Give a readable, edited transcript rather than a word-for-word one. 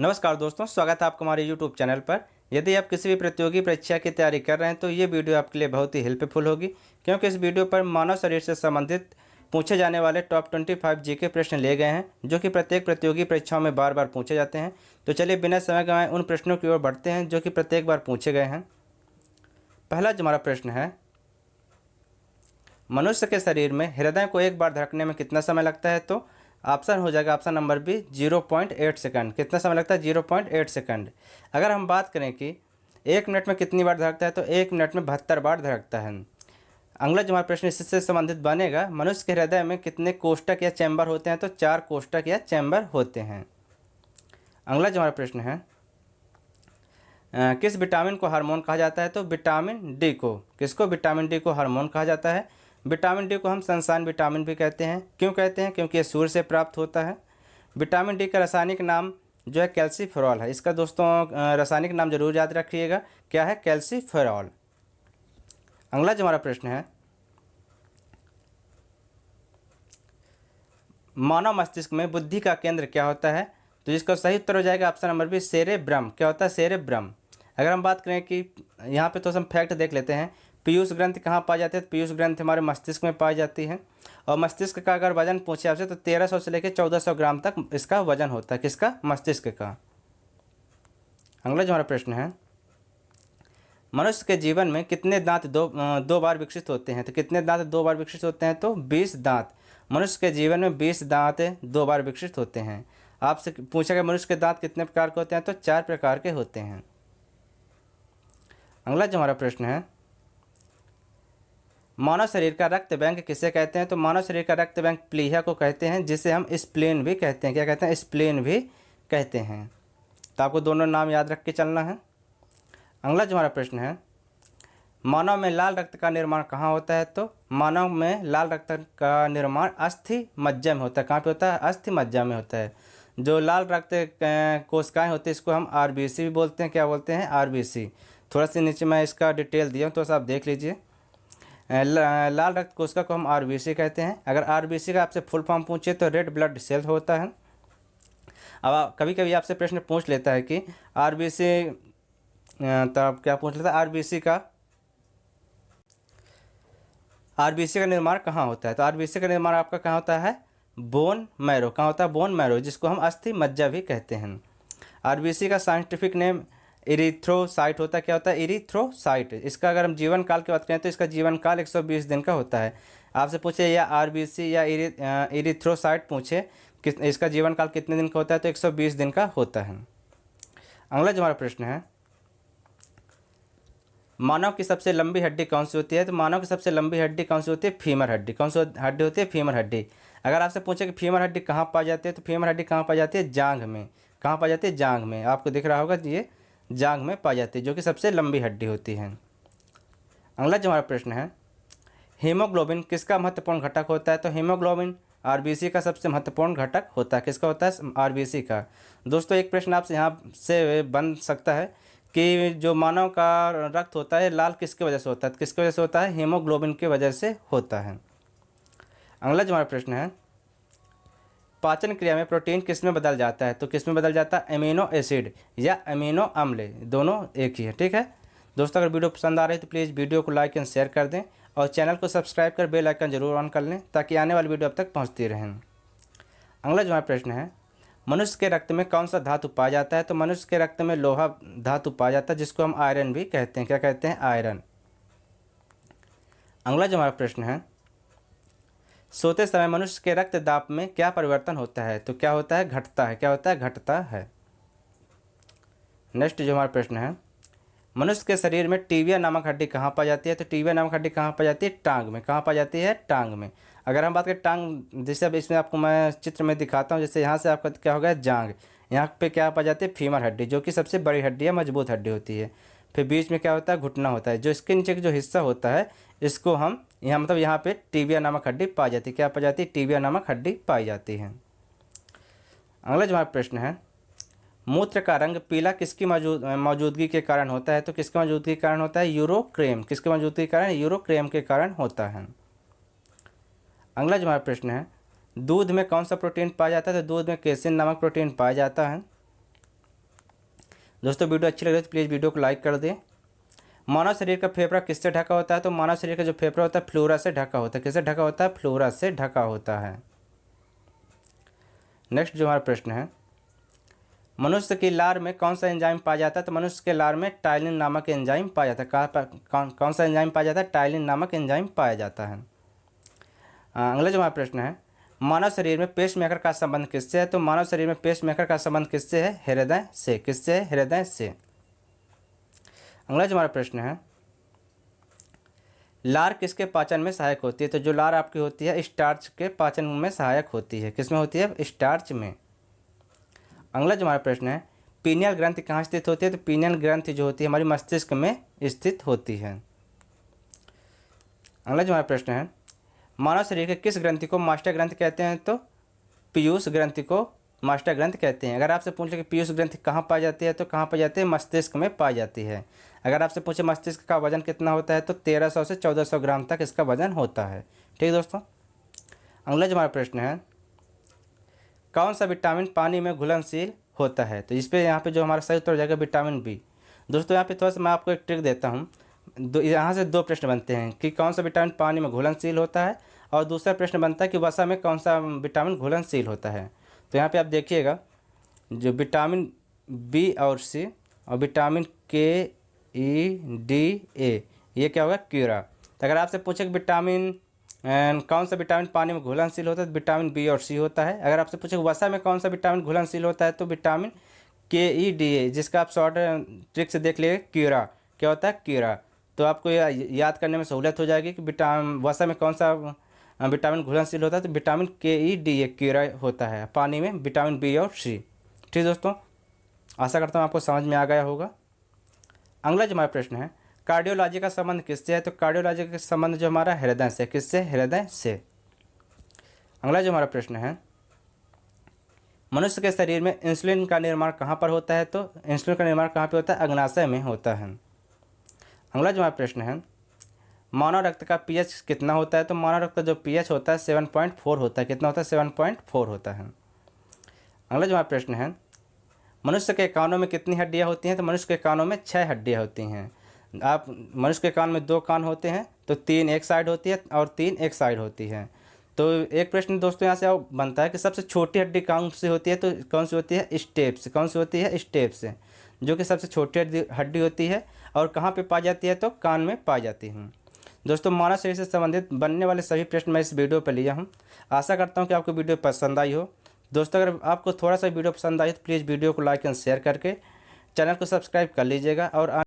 नमस्कार दोस्तों, स्वागत है आपका हमारे YouTube चैनल पर। यदि आप किसी भी प्रतियोगी परीक्षा की तैयारी कर रहे हैं तो ये वीडियो आपके लिए बहुत ही हेल्पफुल होगी, क्योंकि इस वीडियो पर मानव शरीर से संबंधित पूछे जाने वाले टॉप 25 जीके प्रश्न लिए गए हैं, जो कि प्रत्येक प्रतियोगी परीक्षाओं में बार बार पूछे जाते हैं। तो चलिए बिना समय गंवाए उन प्रश्नों की ओर बढ़ते हैं जो कि प्रत्येक बार पूछे गए हैं। पहला जो हमारा प्रश्न है, मनुष्य के शरीर में हृदय को एक बार धड़कने में कितना समय लगता है? तो ऑप्शन हो जाएगा ऑप्शन नंबर बी 0.8 सेकंड। कितना समय लगता है? 0.8 सेकंड। अगर हम बात करें कि 1 मिनट में कितनी बार धड़कता है, तो 1 मिनट में 72 बार धड़कता है। अगला जो हमारा प्रश्न इससे संबंधित बनेगा, मनुष्य के हृदय में कितने कोष्ठक या चैम्बर होते हैं? तो 4 कोष्ठक या चैम्बर होते हैं। अगला जो हमारा प्रश्न है, किस विटामिन को हार्मोन कहा जाता है? तो विटामिन डी को। किसको? विटामिन डी को हार्मोन कहा जाता है। विटामिन डी को हम सनशाइन विटामिन भी कहते हैं। क्यों कहते हैं? क्योंकि ये सूर्य से प्राप्त होता है। विटामिन डी का रासायनिक नाम जो है कैल्सीफेरॉल है। इसका दोस्तों रासायनिक नाम जरूर याद रखिएगा, क्या है? कैल्सीफेरॉल। अगला जो हमारा प्रश्न है, मानव मस्तिष्क में बुद्धि का केंद्र क्या होता है? तो इसका सही उत्तर हो जाएगा ऑप्शन नंबर बी सेरेब्रम। क्या होता है? सेरेब्रम। अगर हम बात करें कि यहाँ पे तो हम फैक्ट देख लेते हैं, पीयूष ग्रंथि कहाँ पाई जाती है? तो पीयूष ग्रंथि हमारे मस्तिष्क में पाई जाती है। और मस्तिष्क का अगर वजन पूछे आपसे तो 1300 से लेकर 1400 ग्राम तक इसका वजन होता है। किसका? मस्तिष्क का। अगला जो हमारा प्रश्न है, मनुष्य के जीवन में कितने दांत दो बार विकसित होते हैं? तो कितने दांत 2 बार विकसित होते हैं? तो 20 दांत। मनुष्य के जीवन में 20 दांत 2 बार विकसित होते हैं। आपसे पूछा गया मनुष्य के दांत कितने प्रकार के होते हैं? तो 4 प्रकार के होते हैं। अगला जो हमारा प्रश्न है, मानव शरीर का रक्त बैंक किसे कहते हैं? तो मानव शरीर का रक्त बैंक प्लीहा को कहते हैं, जिसे हम स्प्लीन भी कहते हैं। क्या कहते हैं? स्प्लीन भी कहते हैं। तो आपको दोनों नाम याद रख के चलना है। अगला जो हमारा प्रश्न है, मानव में लाल रक्त का निर्माण कहाँ होता है? तो मानव में लाल रक्त का निर्माण अस्थि मज्जा में होता है। कहाँ पे होता है? अस्थि मज्जा में होता है। जो लाल रक्त कोशिकाएं होती है इसको हम आरबीसी भी बोलते हैं। क्या बोलते हैं? आरबीसी। थोड़ा सा नीचे मैं इसका डिटेल दिया हूँ, तो आप देख लीजिए। लाल रक्त कोशिका को हम आरबीसी कहते हैं। अगर आरबीसी का आपसे फुल फॉर्म पूछे तो रेड ब्लड सेल होता है। अब कभी कभी आपसे प्रश्न पूछ लेता है कि आरबीसी, तो आप क्या पूछ लेता है? आरबीसी का निर्माण कहाँ होता है? तो आरबीसी का निर्माण आपका कहाँ होता है? Bone marrow. कहाँ होता है? बोन मैरो, जिसको हम अस्थि मज्जा भी कहते हैं। आरबीसी का साइंटिफिक नेम इरिथ्रोसाइट होता है। क्या होता है? इरिथ्रोसाइट। इसका अगर हम जीवन काल की बात करें तो इसका जीवन काल 120 दिन का होता है। आपसे पूछे या आरबीसी या इरिथ्रोसाइट पूछे कि इसका जीवन काल कितने दिन का होता है? तो 120 दिन का होता है। अगला जो हमारा प्रश्न है, मानव की सबसे लंबी हड्डी कौन सी होती है? तो मानव की सबसे लंबी हड्डी कौन सी होती है? फीमर हड्डी। कौन सी हड्डी होती है? फीमर हड्डी। अगर आपसे पूछे कि फीमर हड्डी कहाँ पाई जाती है, तो फीमर हड्डी कहाँ पाई जाती है? जांघ में। कहाँ पाई जाती है? जांघ में। आपको दिख रहा होगा ये जांघ में पाई जाती है, जो कि सबसे लंबी हड्डी होती है। अगला जो हमारा प्रश्न है, हीमोग्लोबिन किसका महत्वपूर्ण घटक होता है? तो हीमोग्लोबिन आरबीसी का सबसे महत्वपूर्ण घटक होता है। किसका होता है? आरबीसी का। दोस्तों एक प्रश्न आपसे यहाँ से बन सकता है कि जो मानव का रक्त होता है लाल किसकी वजह से होता है? किसकी वजह से होता है? हीमोग्लोबिन की वजह से होता है। अगला जो हमारा प्रश्न है, पाचन क्रिया में प्रोटीन किस में बदल जाता है? तो किस में बदल जाता है? अमीनो एसिड या अमीनो अम्ल, दोनों एक ही है। ठीक है दोस्तों, अगर वीडियो पसंद आ रही है तो प्लीज़ वीडियो को लाइक एंड शेयर कर दें और चैनल को सब्सक्राइब कर बेल आइकन जरूर ऑन कर लें, ताकि आने वाली वीडियो अब तक पहुँचती रहें। अगला जो हमारा प्रश्न है, मनुष्य के रक्त में कौन सा धातु पाया जाता है? तो मनुष्य के रक्त में लोहा धातु पाया जाता है, जिसको हम आयरन भी कहते हैं। क्या कहते हैं? आयरन। अगला जो हमारा प्रश्न है, सोते समय मनुष्य के रक्त दाब में क्या परिवर्तन होता है? तो क्या होता है? घटता है। क्या होता है? घटता है। नेक्स्ट जो हमारा प्रश्न है, मनुष्य के शरीर में टीबिया नामक हड्डी कहाँ पाई जाती है? तो टीबिया नामक हड्डी कहाँ पाई जाती है? टांग में। कहाँ पाई जाती है? टांग में। अगर हम बात करें टांग, जैसे अब इसमें आपको मैं चित्र में दिखाता हूँ, जैसे यहाँ से आपका क्या होगा? जांग। यहाँ पे क्या पाई जाती है? फीमर हड्डी, जो कि सबसे बड़ी हड्डी है, मजबूत हड्डी होती है। फिर बीच में क्या होता है? घुटना होता है। जो इसके नीचे का जो हिस्सा होता है इसको हम यहाँ मतलब यहाँ पे टीबिया नामक हड्डी पाई जाती है। क्या पाई जाती है? टीबिया नामक हड्डी पाई जाती है। अगला जो हमारा प्रश्न है, मूत्र का रंग पीला किसकी मौजूदगी के कारण होता है? तो किसकी मौजूदगी के कारण होता है? यूरोक्रेम। किसकी मौजूदगी के कारण? यूरोक्रेम के कारण होता है। अगला जो हमारा प्रश्न है, दूध में कौन सा प्रोटीन पाया जाता है? तो दूध में केसिन नामक प्रोटीन पाया जाता है। दोस्तों वीडियो अच्छी लगे तो प्लीज़ वीडियो को लाइक कर दें। मानव शरीर का फेफड़ा किससे ढका होता है? तो मानव शरीर का जो फेफड़ा होता है फ्लोरा से ढका होता है। किससे ढका होता है? फ्लोरा से ढका होता है। नेक्स्ट जो हमारा प्रश्न है, मनुष्य की लार में कौन सा एंजाइम पाया जाता है? तो मनुष्य के लार में टाइलिन नामक एंजाइम पाया जाता है। कौन सा एंजाइम पाया जाता है? टाइलिन नामक एंजाइम पाया जाता है। अगला जो हमारा प्रश्न है, मानव शरीर में पेसमेकर का संबंध किससे है? तो मानव शरीर में पेसमेकर का संबंध किससे है? हृदय से। किससे है? हृदय से। अगला जो हमारा प्रश्न है, लार किसके पाचन में सहायक होती है? तो जो लार आपकी होती है स्टार्च के पाचन में सहायक होती है। किसमें होती है? स्टार्च में। अगला जो हमारा प्रश्न है, पीनियल ग्रंथि कहाँ स्थित होती है? तो पीनियल ग्रंथि जो होती है हमारी मस्तिष्क में स्थित होती है। अगला जो हमारा प्रश्न है, मानव शरीर के किस ग्रंथि को मास्टर ग्रंथि कहते हैं? तो पीयूष ग्रंथि को मास्टर ग्रंथि कहते हैं। अगर आपसे पूछे कि पीयूष ग्रंथि कहाँ पाई जाती है, तो कहाँ पाई जाती है? मस्तिष्क में पाई जाती है। अगर आपसे पूछे मस्तिष्क का वजन कितना होता है, तो 1300 से 1400 ग्राम तक इसका वजन होता है। ठीक है दोस्तों। अगला जो हमारा प्रश्न है, कौन सा विटामिन पानी में घुलनशील होता है? तो इस पर यहाँ पे जो हमारा सही उत्तर हो जाएगा विटामिन बी। दोस्तों यहाँ पे थोड़ा सा मैं आपको एक ट्रिक देता हूँ। यहाँ से दो प्रश्न बनते हैं कि कौन सा विटामिन पानी में घुलनशील होता है, और दूसरा प्रश्न बनता है कि वसा में कौन सा विटामिन घुलनशील होता है। तो यहाँ पे आप देखिएगा, जो विटामिन बी और सी और विटामिन के ई डी ए, ये क्या होगा? कीड़ा। तो अगर आपसे पूछे कि विटामिन कौन सा विटामिन पानी में घुलनशील होता है, तो विटामिन बी और सी होता है। अगर आपसे पूछे वसा में कौन सा विटामिन घुलनशील होता है, तो विटामिन के ई डी ए, जिसका आप शॉर्ट ट्रिक से देख लीजिए, कीड़ा। क्या होता है? कीड़ा। तो आपको याद करने में सहूलियत हो जाएगी कि वसा में कौन सा विटामिन घुलनशील होता है। तो विटामिन के ई डी ए कीड़ा होता है पानी में, विटामिन बी और सी। ठीक दोस्तों, आशा करता हूँ आपको समझ में आ गया होगा। अगला जो हमारा प्रश्न है, कार्डियोलॉजी का संबंध किससे है? तो कार्डियोलॉजी का संबंध जो हमारा हृदय से। किससे? हृदय से। अगला जो हमारा प्रश्न है, मनुष्य के शरीर में इंसुलिन का निर्माण कहाँ पर होता है? तो इंसुलिन का निर्माण कहाँ पर होता है? अग्नाशय में होता है। अगला जो हमारा प्रश्न है, मानव रक्त का पीएच कितना होता है? तो मानव रक्त का जो पीएच होता है 7.4 होता है। कितना होता है? 7.4 होता है। अगला जो हमारा प्रश्न है, मनुष्य के कानों में कितनी हड्डियां होती हैं? तो मनुष्य के कानों में 6 हड्डियां होती हैं। आप मनुष्य के कान में 2 कान होते हैं, तो 3 एक साइड होती है और 3 एक साइड होती है। तो एक प्रश्न दोस्तों यहाँ से अब बनता है कि सबसे छोटी हड्डी कौन सी होती है? तो कौन सी होती है? स्टेप्स। कौन सी होती है? स्टेप्स, जो कि सबसे छोटी हड्डी होती है और कहाँ पे पाई जाती है? तो कान में पाई जाती है। दोस्तों मानव शरीर से संबंधित बनने वाले सभी प्रश्न मैं इस वीडियो पर लिया हूँ। आशा करता हूँ कि आपको वीडियो पसंद आई हो। दोस्तों अगर आपको थोड़ा सा वीडियो पसंद आई तो प्लीज़ वीडियो को लाइक एंड शेयर करके चैनल को सब्सक्राइब कर लीजिएगा और